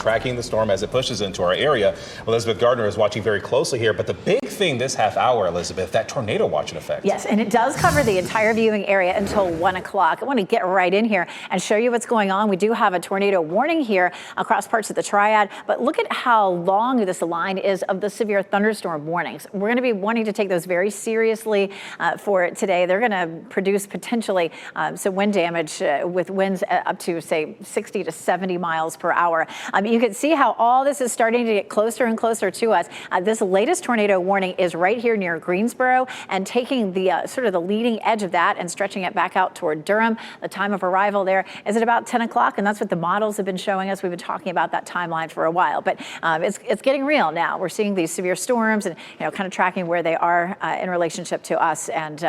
tracking the storm as it pushes into our area. Elizabeth Gardner is watching very closely here, but the big thing this half hour, Elizabeth, that tornado watch in effect. Yes, and it does cover the entire viewing area until 1 o'clock. I want to get right in here and show you what's going on. We do have a tornado warning here across parts of the Triad, but look at how long this line is of the severe thunderstorm warnings. We're going to be wanting to take those very seriously for today. They're going to produce potentially some wind damage with winds up to, say, 60 to 70 miles per hour. You can see how all this is starting to get closer and closer to us. This latest tornado warning is right here near Greensboro, and taking the sort of the leading edge of that and stretching it back out toward Durham. The time of arrival there is at about 10 o'clock, and that's what the models have been showing us. We've been talking about that timeline for a while, but it's getting real now. We're seeing these severe storms and, kind of tracking where they are in relationship to us. And,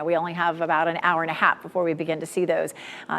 we only have about an hour and a half before we begin to see those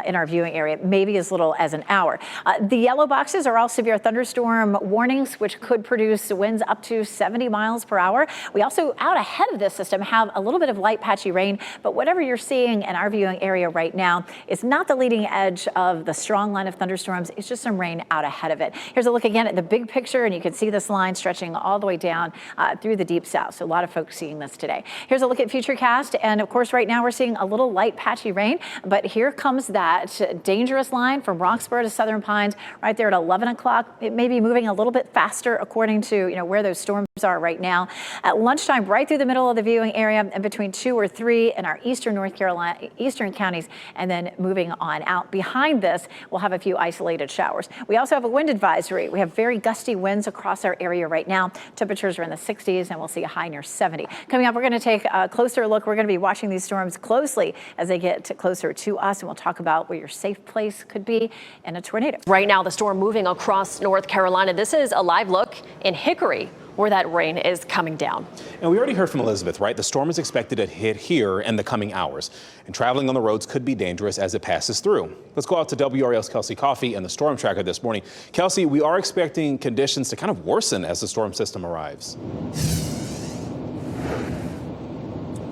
in our viewing area, maybe as little as an hour. The yellow boxes are all severe thunderstorm warnings, which could produce winds up to 70 miles per hour. We also, out ahead of this system, have a little bit of light patchy rain, but whatever you're seeing in our viewing area right now is not the leading edge of the strong line of thunderstorms. It's just some rain out ahead of it. Here's a look again at the big picture, and you can see this line stretching all the way down through the deep south. So a lot of folks seeing this today. Here's a look at Futurecast, and of course right now we're seeing a little light patchy rain, but here comes that dangerous line from Roxborough to Southern Pines right there at 11 o'clock. It may be moving a little bit faster according to where those storms are right now. At lunchtime, right through the middle of the viewing area, and between 2 or 3 in our eastern North Carolina, eastern counties, and then moving on out. Behind this, we'll have a few isolated showers. We also have a wind advisory. We have very gusty winds across our area right now. Temperatures are in the 60s, and we'll see a high near 70. Coming up, we're going to take a closer look. We're going to be watching these storms closely as they get closer to us, and we'll talk about where your safe place could be in a tornado. Right now, the storm moving across North Carolina. This is a live look in Hickory, where that rain is coming down. And we already heard from Elizabeth, right? The storm is expected to hit here in the coming hours, and traveling on the roads could be dangerous as it passes through. Let's go out to WRAL's Kelsey Coffey and the storm tracker this morning. Kelsey, we are expecting conditions to kind of worsen as the storm system arrives.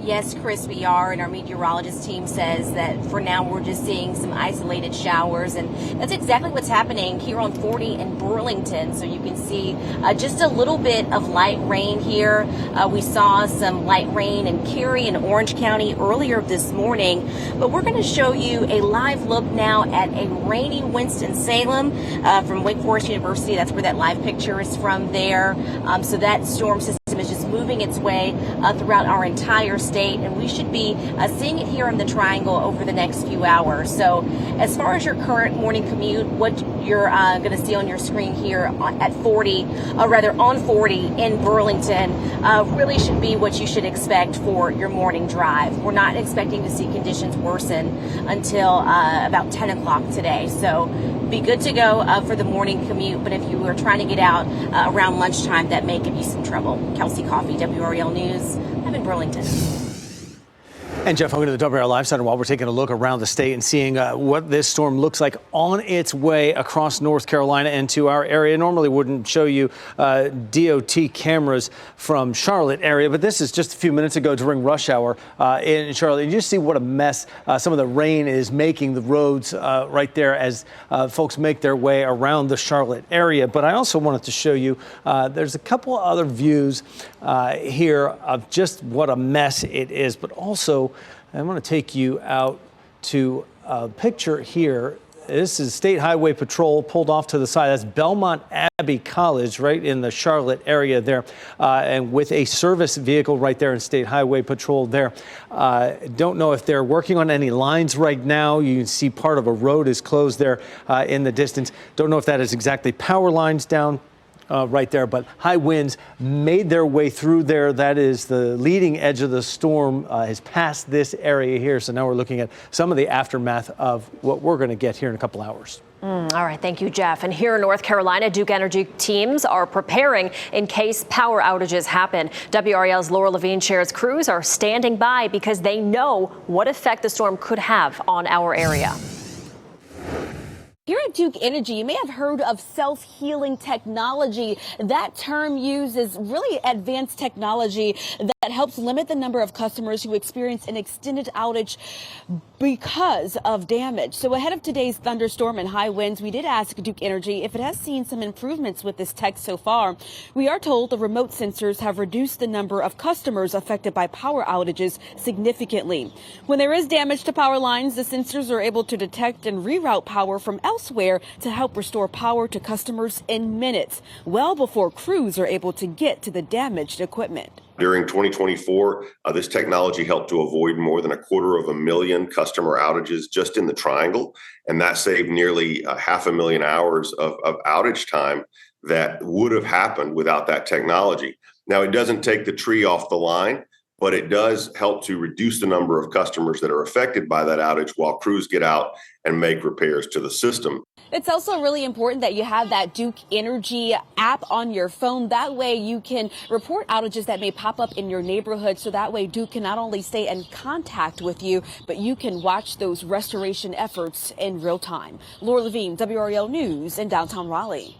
Yes, Chris, we are, and our meteorologist team says that for now we're just seeing some isolated showers, and that's exactly what's happening here on 40 in Burlington. So you can see just a little bit of light rain here. We saw some light rain in Cary and Orange County earlier this morning, but we're going to show you a live look now at a rainy Winston-Salem from Wake Forest University. That's where that live picture is from there. So that storm system is just moving its way throughout our entire state, and we should be seeing it here in the Triangle over the next few hours. So as far as your current morning commute, what you're going to see on your screen here at 40, on 40 in Burlington, really should be what you should expect for your morning drive. We're not expecting to see conditions worsen until about 10 o'clock today. So be good to go for the morning commute, but if you are trying to get out around lunchtime, that may give you some trouble. Kelsey Coffey, WRAL News. I'm in Burlington. And Jeff, I'm going to the WRAL Live Center while we're taking a look around the state and seeing what this storm looks like on its way across North Carolina into our area. Normally wouldn't show you DOT cameras from Charlotte area, but this is just a few minutes ago during rush hour in Charlotte. You just see what a mess some of the rain is making the roads right there as folks make their way around the Charlotte area. But I also wanted to show you there's a couple other views here of just what a mess it is, but also I want to take you out to a picture here. This is State Highway Patrol pulled off to the side. That's Belmont Abbey College right in the Charlotte area there, and with a service vehicle right there in State Highway Patrol there. Don't know if they're working on any lines right now. You can see part of a road is closed there in the distance. Don't know if that is exactly power lines down right there, but high winds made their way through there. That is the leading edge of the storm has passed this area here. So now we're looking at some of the aftermath of what we're going to get here in a couple hours. All right. Thank you, Jeff. And here in North Carolina, Duke Energy teams are preparing in case power outages happen. WRAL's Laura Levine shares crews are standing by because they know what effect the storm could have on our area. Here at Duke Energy, you may have heard of self-healing technology. That term uses really advanced technology that that helps limit the number of customers who experience an extended outage because of damage. So ahead of today's thunderstorm and high winds, we did ask Duke Energy if it has seen some improvements with this tech so far. We are told the remote sensors have reduced the number of customers affected by power outages significantly. When there is damage to power lines, the sensors are able to detect and reroute power from elsewhere to help restore power to customers in minutes, well before crews are able to get to the damaged equipment. During 2024, this technology helped to avoid more than 250,000 customer outages just in the Triangle, and that saved nearly 500,000 hours of outage time that would have happened without that technology. Now, it doesn't take the tree off the line, but it does help to reduce the number of customers that are affected by that outage while crews get out and make repairs to the system. It's also really important that you have that Duke Energy app on your phone. That way you can report outages that may pop up in your neighborhood. So that way Duke can not only stay in contact with you, but you can watch those restoration efforts in real time. Laura Levine, WRAL News in downtown Raleigh.